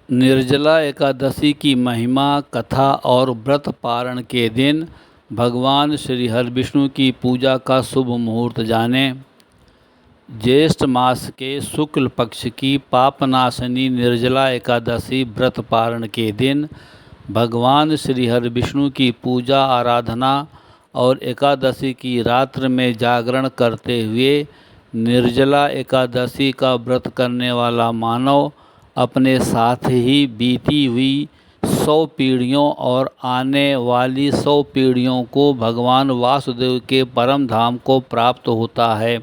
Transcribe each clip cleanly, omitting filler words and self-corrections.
निर्जला एकादशी की महिमा, कथा और व्रत पारण के दिन भगवान श्री हरिविष्णु की पूजा का शुभ मुहूर्त जानें। ज्येष्ठ मास के शुक्ल पक्ष की पापनाशनी निर्जला एकादशी व्रत पारण के दिन भगवान श्री हरिविष्णु की पूजा आराधना और एकादशी की रात्र में जागरण करते हुए निर्जला एकादशी का व्रत करने वाला मानव अपने साथ ही बीती हुई 100 पीढ़ियों और आने वाली 100 पीढ़ियों को भगवान वासुदेव के परम धाम को प्राप्त होता है।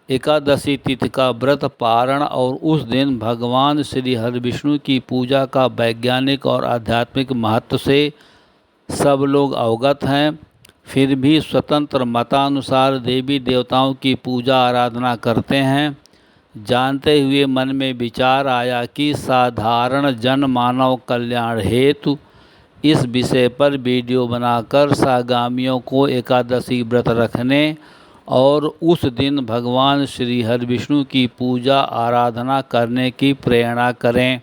एकादशी तिथि का व्रत पारण और उस दिन भगवान श्री हरिविष्णु की पूजा का वैज्ञानिक और आध्यात्मिक महत्व से सब लोग अवगत हैं। फिर भी स्वतंत्र मतानुसार देवी देवताओं की पूजा आराधना करते हैं। जानते हुए मन में विचार आया कि साधारण जन मानव कल्याण हेतु इस विषय पर वीडियो बनाकर सागामियों को एकादशी व्रत रखने और उस दिन भगवान श्री हरिविष्णु की पूजा आराधना करने की प्रेरणा करें।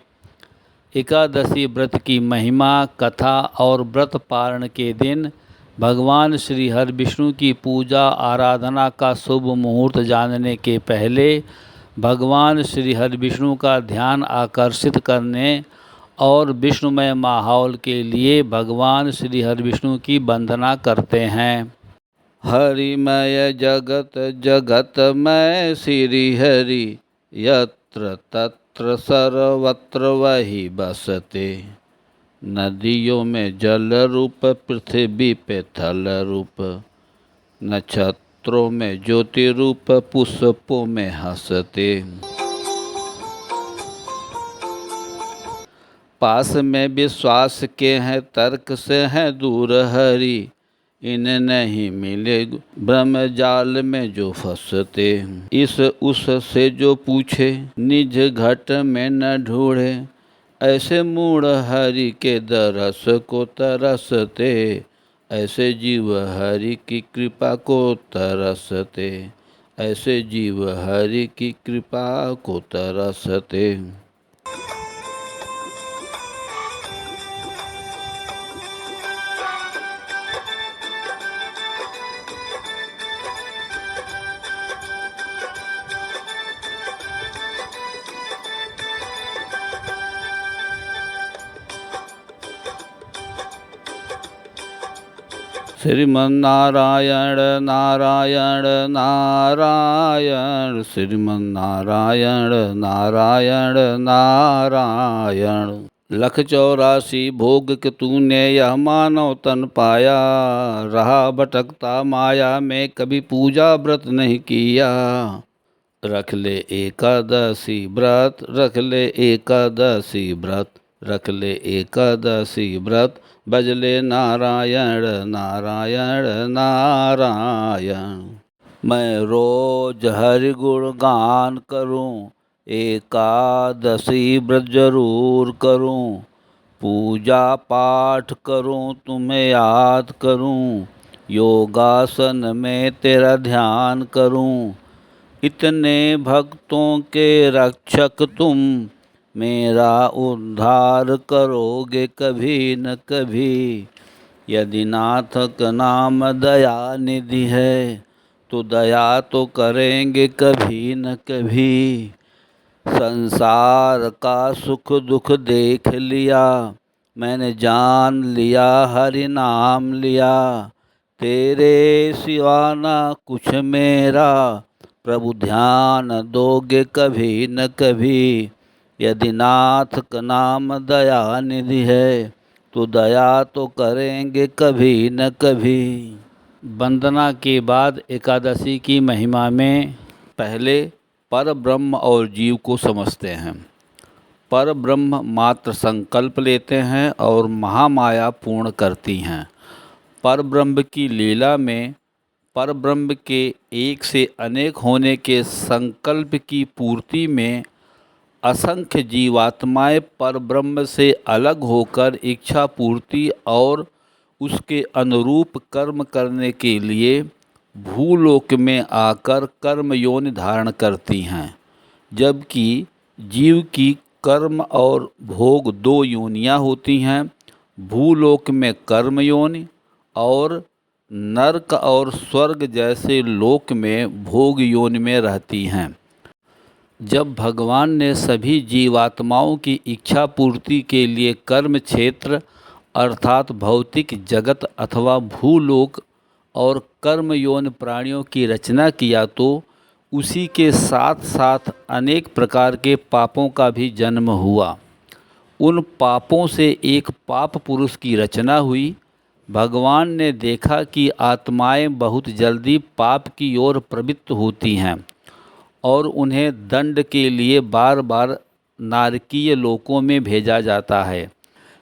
एकादशी व्रत की महिमा, कथा और व्रत पारण के दिन भगवान श्री हरिविष्णु की पूजा आराधना का शुभ मुहूर्त जानने के पहले भगवान श्री हरिविष्णु का ध्यान आकर्षित करने और विष्णुमय माहौल के लिए भगवान श्री हरिविष्णु की वंदना करते हैं। हरिमय जगत जगतमय श्री हरि, यत्र तत्र सर्वत्र वही बसते। नदियों में जल रूप, पृथ्वी पे थल रूप, नक्षत्रों में ज्योति रूप, पुष्पों में हंसते। पास में विश्वास के हैं, तर्क से हैं दूर हरि, इन्हें नहीं मिले ब्रह्म जाल में जो फंसते। इस उस से जो पूछे, निज घट में न ढूंढे, ऐसे मूढ़ हरि के दरस को तरसते। ऐसे जीव हरि की कृपा को तरसते, ऐसे जीव हरि की कृपा को तरसते। श्रीमन्नारायण नारायण नारायण, श्रीमन्नारायण नारायण नारायण। 184 भोग के तूने यह मानव तन पाया, रहा भटकता माया में कभी पूजा व्रत नहीं किया। रख ले एकादशी व्रत, रख ले एकादशी व्रत, रख ले एकादशी व्रत, भजले नारायण नारायण नारायण। मैं रोज हरि गुण गान करूं, एकादशी व्रत जरूर करूं। पूजा पाठ करूं, तुम्हें याद करूं, योगासन में तेरा ध्यान करूं। इतने भक्तों के रक्षक तुम, मेरा उद्धार करोगे कभी न कभी। यदि नाथ का नाम दया निधि है, तो दया तो करेंगे कभी न कभी। संसार का सुख दुख देख लिया, मैंने जान लिया हरि नाम लिया। तेरे सिवा ना कुछ मेरा, प्रभु ध्यान दोगे कभी न कभी। यदि नाथ का नाम दया निधि है, तो दया तो करेंगे कभी न कभी। वंदना के बाद एकादशी की महिमा में पहले पर ब्रह्म और जीव को समझते हैं। पर ब्रह्म मात्र संकल्प लेते हैं और महामाया पूर्ण करती हैं। पर ब्रह्म की लीला में पर ब्रह्म के एक से अनेक होने के संकल्प की पूर्ति में असंख्य जीवात्माएं पर ब्रह्म से अलग होकर इच्छा पूर्ति और उसके अनुरूप कर्म करने के लिए भूलोक में आकर कर्म योनि धारण करती हैं, जबकि जीव की कर्म और भोग दो योनियाँ होती हैं। भूलोक में कर्म योनि और नरक और स्वर्ग जैसे लोक में भोग योनि में रहती हैं। जब भगवान ने सभी जीवात्माओं की इच्छा पूर्ति के लिए कर्म क्षेत्र अर्थात भौतिक जगत अथवा भूलोक और कर्म यौन प्राणियों की रचना किया तो उसी के साथ साथ अनेक प्रकार के पापों का भी जन्म हुआ। उन पापों से एक पाप पुरुष की रचना हुई। भगवान ने देखा कि आत्माएं बहुत जल्दी पाप की ओर प्रवृत्त होती हैं और उन्हें दंड के लिए बार बार नारकीय लोकों में भेजा जाता है।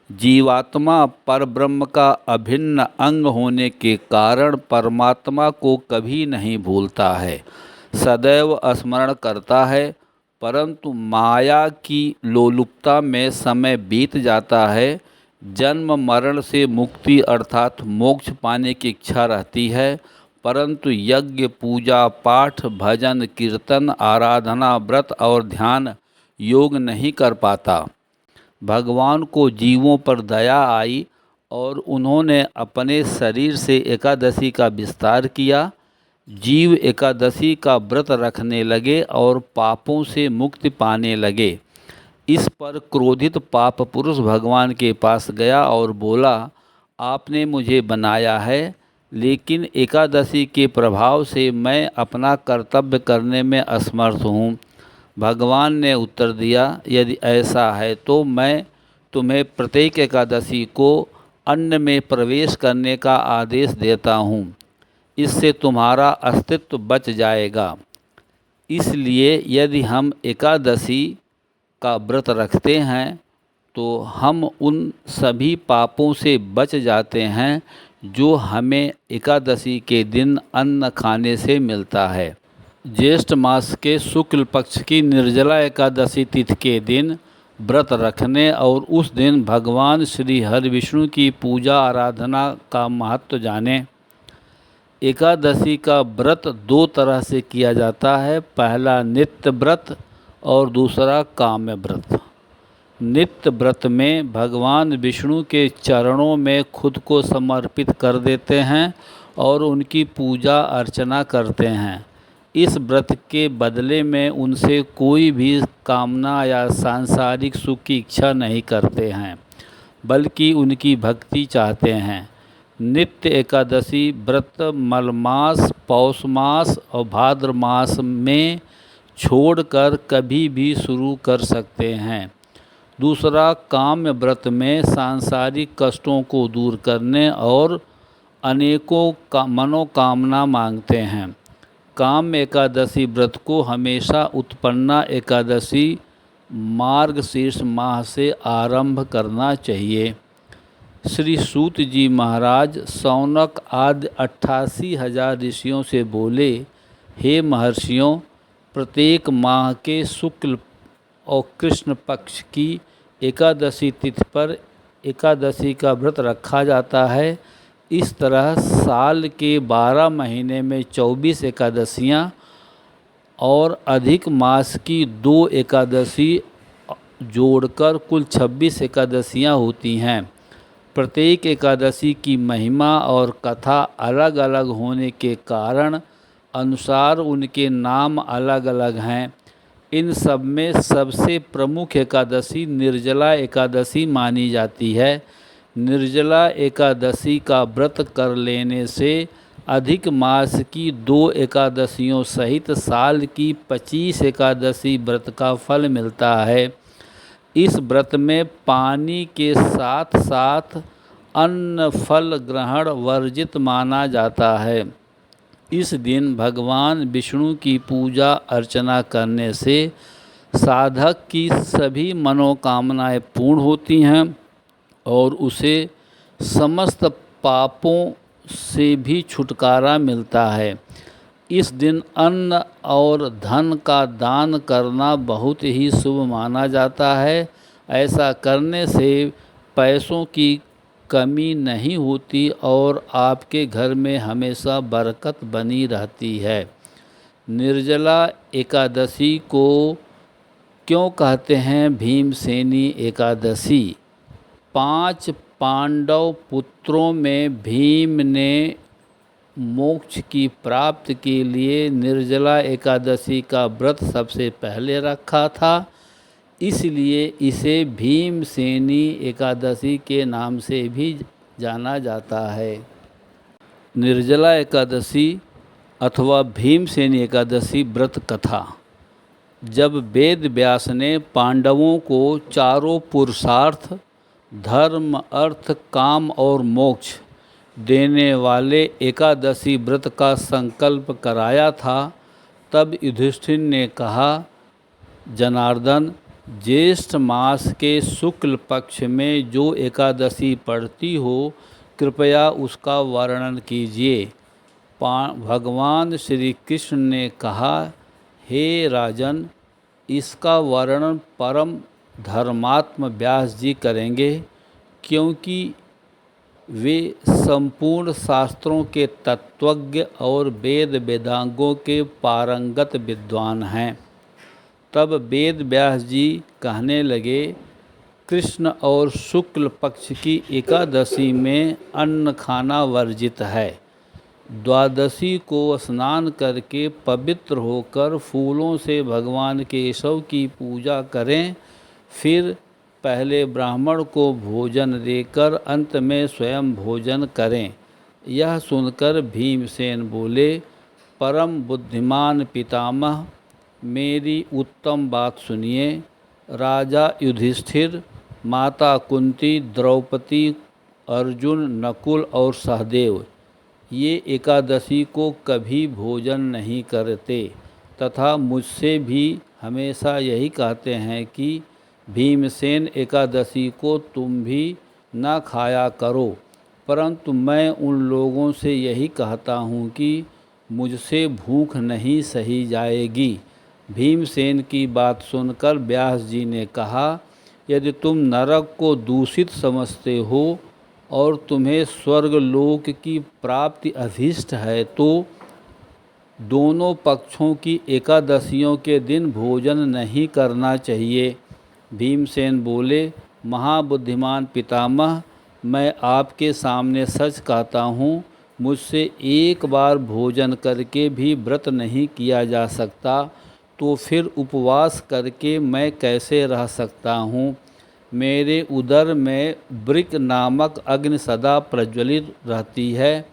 जीवात्मा परब्रह्म का अभिन्न अंग होने के कारण परमात्मा को कभी नहीं भूलता है, सदैव स्मरण करता है, परंतु माया की लोलुपता में समय बीत जाता है। जन्म मरण से मुक्ति अर्थात मोक्ष पाने की इच्छा रहती है, परंतु यज्ञ पूजा पाठ भजन कीर्तन आराधना व्रत और ध्यान योग नहीं कर पाता। भगवान को जीवों पर दया आई और उन्होंने अपने शरीर से एकादशी का विस्तार किया। जीव एकादशी का व्रत रखने लगे और पापों से मुक्ति पाने लगे। इस पर क्रोधित पाप पुरुष भगवान के पास गया और बोला, आपने मुझे बनाया है, लेकिन एकादशी के प्रभाव से मैं अपना कर्तव्य करने में असमर्थ हूँ। भगवान ने उत्तर दिया, यदि ऐसा है तो मैं तुम्हें प्रत्येक एकादशी को अन्न में प्रवेश करने का आदेश देता हूँ, इससे तुम्हारा अस्तित्व बच जाएगा। इसलिए यदि हम एकादशी का व्रत रखते हैं तो हम उन सभी पापों से बच जाते हैं जो हमें एकादशी के दिन अन्न खाने से मिलता है। ज्येष्ठ मास के शुक्ल पक्ष की निर्जला एकादशी तिथि के दिन व्रत रखने और उस दिन भगवान श्री हरि विष्णु की पूजा आराधना का महत्व जानें। एकादशी का व्रत दो तरह से किया जाता है, पहला नित्य व्रत और दूसरा काम्य व्रत। नित्य व्रत में भगवान विष्णु के चरणों में खुद को समर्पित कर देते हैं और उनकी पूजा अर्चना करते हैं। इस व्रत के बदले में उनसे कोई भी कामना या सांसारिक सुख की इच्छा नहीं करते हैं, बल्कि उनकी भक्ति चाहते हैं। नित्य एकादशी व्रत मलमास, पौष मास और भाद्र मास में छोड़कर कभी भी शुरू कर सकते हैं। दूसरा काम्य व्रत में सांसारिक कष्टों को दूर करने और अनेकों मनोकामना मांगते हैं। काम्य एकादशी व्रत को हमेशा उत्पन्ना एकादशी मार्गशीर्ष माह से आरंभ करना चाहिए। श्री सूत जी महाराज शौनक आदि 88,000 ऋषियों से बोले, हे महर्षियों, प्रत्येक माह के शुक्ल और कृष्ण पक्ष की एकादशी तिथि पर एकादशी का व्रत रखा जाता है। इस तरह साल के 12 महीने में 24 एकादशियाँ और अधिक मास की 2 एकादशी जोड़कर कुल 26 एकादशियाँ होती हैं। प्रत्येक एकादशी की महिमा और कथा अलग अलग होने के कारण अनुसार उनके नाम अलग अलग हैं। इन सब में सबसे प्रमुख एकादशी निर्जला एकादशी मानी जाती है। निर्जला एकादशी का व्रत कर लेने से अधिक मास की 2 एकादशियों सहित साल की 25 एकादशी व्रत का फल मिलता है। इस व्रत में पानी के साथ साथ अन्न फल ग्रहण वर्जित माना जाता है। इस दिन भगवान विष्णु की पूजा अर्चना करने से साधक की सभी मनोकामनाएं पूर्ण होती हैं और उसे समस्त पापों से भी छुटकारा मिलता है। इस दिन अन्न और धन का दान करना बहुत ही शुभ माना जाता है। ऐसा करने से पैसों की कमी नहीं होती और आपके घर में हमेशा बरकत बनी रहती है। निर्जला एकादशी को क्यों कहते हैं भीमसेनी एकादशी? 5 पांडव पुत्रों में भीम ने मोक्ष की प्राप्ति के लिए निर्जला एकादशी का व्रत सबसे पहले रखा था, इसलिए इसे भीमसेनी एकादशी के नाम से भी जाना जाता है। निर्जला एकादशी अथवा भीमसेनी एकादशी व्रत कथा। जब वेद व्यास ने पांडवों को चारों पुरुषार्थ धर्म, अर्थ, काम और मोक्ष देने वाले एकादशी व्रत का संकल्प कराया था, तब युधिष्ठिर ने कहा, जनार्दन, ज्येष्ठ मास के शुक्ल पक्ष में जो एकादशी पड़ती हो, कृपया उसका वर्णन कीजिए। भगवान श्री कृष्ण ने कहा, हे राजन, इसका वर्णन परम धर्मात्म व्यास जी करेंगे, क्योंकि वे संपूर्ण शास्त्रों के तत्वज्ञ और वेद वेदांगों के पारंगत विद्वान हैं। तब वेद व्यास जी कहने लगे, कृष्ण और शुक्ल पक्ष की एकादशी में अन्न खाना वर्जित है। द्वादशी को स्नान करके पवित्र होकर फूलों से भगवान केशव की पूजा करें, फिर पहले ब्राह्मण को भोजन देकर अंत में स्वयं भोजन करें। यह सुनकर भीमसेन बोले, परम बुद्धिमान पितामह, मेरी उत्तम बात सुनिए। राजा युधिष्ठिर, माता कुंती, द्रौपदी, अर्जुन, नकुल और सहदेव ये एकादशी को कभी भोजन नहीं करते तथा मुझसे भी हमेशा यही कहते हैं कि भीमसेन एकादशी को तुम भी न खाया करो, परंतु मैं उन लोगों से यही कहता हूँ कि मुझसे भूख नहीं सही जाएगी। भीमसेन की बात सुनकर व्यास जी ने कहा, यदि तुम नरक को दूषित समझते हो और तुम्हें स्वर्गलोक की प्राप्ति अभीष्ट है, तो दोनों पक्षों की एकादशियों के दिन भोजन नहीं करना चाहिए। भीमसेन बोले, महाबुद्धिमान पितामह, मैं आपके सामने सच कहता हूँ, मुझसे एक बार भोजन करके भी व्रत नहीं किया जा सकता, तो फिर उपवास करके मैं कैसे रह सकता हूँ। मेरे उदर में वृक नामक अग्नि सदा प्रज्वलित रहती है,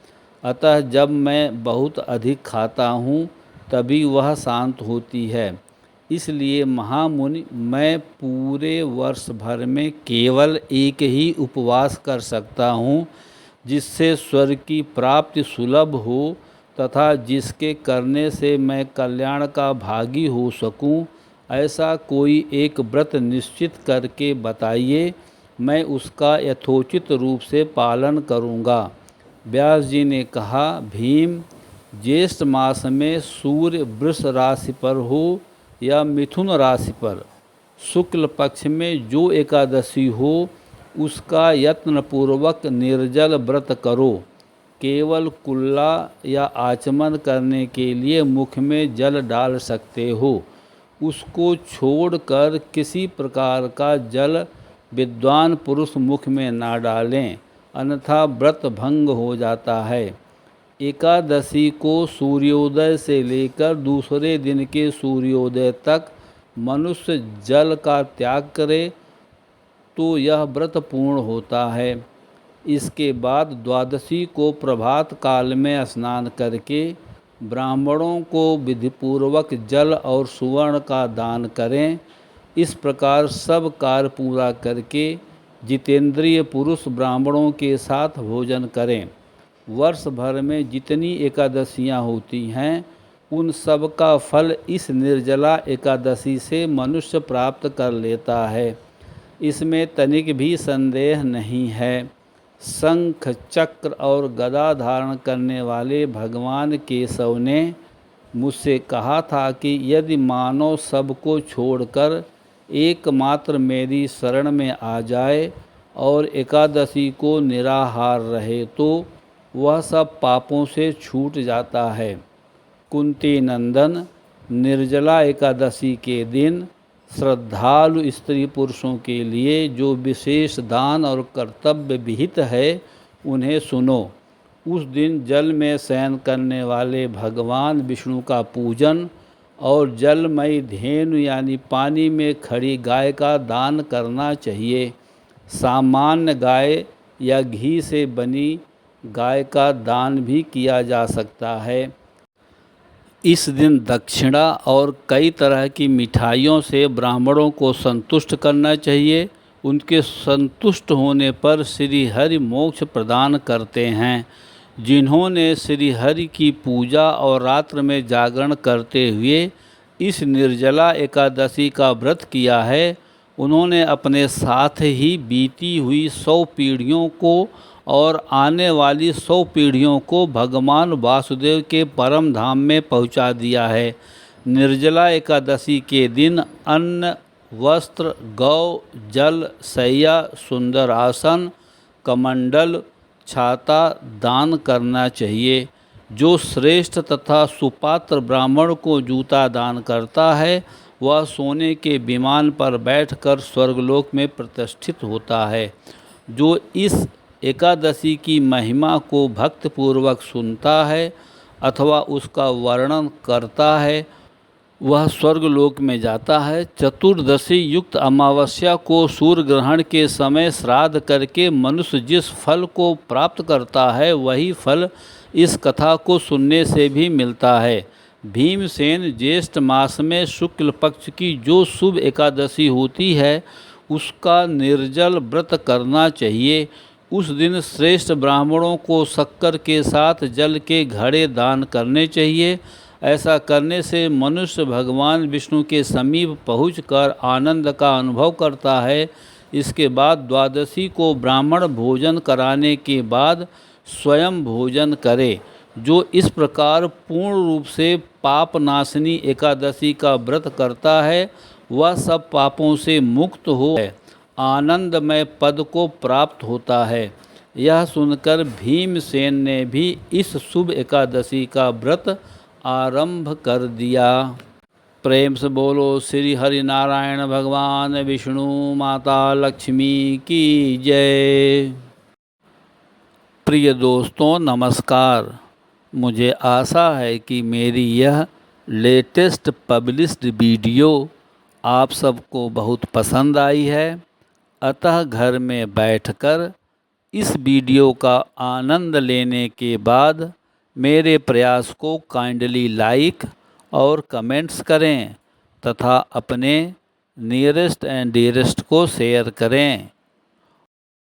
अतः जब मैं बहुत अधिक खाता हूँ तभी वह शांत होती है। इसलिए महामुनि, मैं पूरे वर्ष भर में केवल एक ही उपवास कर सकता हूँ, जिससे स्वर्ग की प्राप्ति सुलभ हो तथा जिसके करने से मैं कल्याण का भागी हो सकूँ। ऐसा कोई एक व्रत निश्चित करके बताइए, मैं उसका यथोचित रूप से पालन करूँगा। व्यास जी ने कहा, भीम, ज्येष्ठ मास में सूर्य वृष राशि पर हो या मिथुन राशि पर, शुक्ल पक्ष में जो एकादशी हो, उसका यत्नपूर्वक निर्जल व्रत करो। केवल कुल्ला या आचमन करने के लिए मुख में जल डाल सकते हो। उसको छोड़कर किसी प्रकार का जल विद्वान पुरुष मुख में ना डालें, अन्यथा व्रत भंग हो जाता है। एकादशी को सूर्योदय से लेकर दूसरे दिन के सूर्योदय तक मनुष्य जल का त्याग करे तो यह व्रत पूर्ण होता है। इसके बाद द्वादशी को प्रभात काल में स्नान करके ब्राह्मणों को विधिपूर्वक जल और सुवर्ण का दान करें। इस प्रकार सब कार्य पूरा करके जितेंद्रिय पुरुष ब्राह्मणों के साथ भोजन करें। वर्ष भर में जितनी एकादशियां होती हैं, उन सब का फल इस निर्जला एकादशी से मनुष्य प्राप्त कर लेता है, इसमें तनिक भी संदेह नहीं है। शंख, चक्र और गदा धारण करने वाले भगवान केशव ने मुझसे कहा था कि यदि मानव सबको छोड़कर एकमात्र मेरी शरण में आ जाए और एकादशी को निराहार रहे तो वह सब पापों से छूट जाता है। कुंती नंदन, निर्जला एकादशी के दिन श्रद्धालु स्त्री पुरुषों के लिए जो विशेष दान और कर्तव्य विहित है उन्हें सुनो। उस दिन जल में शयन करने वाले भगवान विष्णु का पूजन और जलमयी धेनु यानी पानी में खड़ी गाय का दान करना चाहिए। सामान्य गाय या घी से बनी गाय का दान भी किया जा सकता है। इस दिन दक्षिणा और कई तरह की मिठाइयों से ब्राह्मणों को संतुष्ट करना चाहिए। उनके संतुष्ट होने पर श्री हरि मोक्ष प्रदान करते हैं। जिन्होंने श्री हरि की पूजा और रात्र में जागरण करते हुए इस निर्जला एकादशी का व्रत किया है, उन्होंने अपने साथ ही बीती हुई 100 पीढ़ियों को और आने वाली 100 पीढ़ियों को भगवान वासुदेव के परम धाम में पहुंचा दिया है। निर्जला एकादशी के दिन अन्न, वस्त्र, गौ, जल, शैया, सुंदर आसन, कमंडल, छाता दान करना चाहिए। जो श्रेष्ठ तथा सुपात्र ब्राह्मण को जूता दान करता है वह सोने के विमान पर बैठकर स्वर्गलोक में प्रतिष्ठित होता है। जो इस एकादशी की महिमा को भक्तिपूर्वक सुनता है अथवा उसका वर्णन करता है वह स्वर्गलोक में जाता है। चतुर्दशी युक्त अमावस्या को सूर्य ग्रहण के समय श्राद्ध करके मनुष्य जिस फल को प्राप्त करता है वही फल इस कथा को सुनने से भी मिलता है। भीमसेन ज्येष्ठ मास में शुक्ल पक्ष की जो शुभ एकादशी होती है उसका निर्जल व्रत करना चाहिए। उस दिन श्रेष्ठ ब्राह्मणों को शक्कर के साथ जल के घड़े दान करने चाहिए। ऐसा करने से मनुष्य भगवान विष्णु के समीप पहुंचकर आनंद का अनुभव करता है। इसके बाद द्वादशी को ब्राह्मण भोजन कराने के बाद स्वयं भोजन करे। जो इस प्रकार पूर्ण रूप से पाप नाशनी एकादशी का व्रत करता है वह सब पापों से मुक्त हो आनंदमय पद को प्राप्त होता है। यह सुनकर भीमसेन ने भी इस शुभ एकादशी का व्रत आरंभ कर दिया। प्रेम से बोलो श्री हरि नारायण भगवान विष्णु माता लक्ष्मी की जय। प्रिय दोस्तों नमस्कार। मुझे आशा है कि मेरी यह लेटेस्ट पब्लिश्ड वीडियो आप सबको बहुत पसंद आई है। अतः घर में बैठकर इस वीडियो का आनंद लेने के बाद मेरे प्रयास को काइंडली लाइक और कमेंट्स करें तथा अपने नियरेस्ट एंड डियरेस्ट को शेयर करें।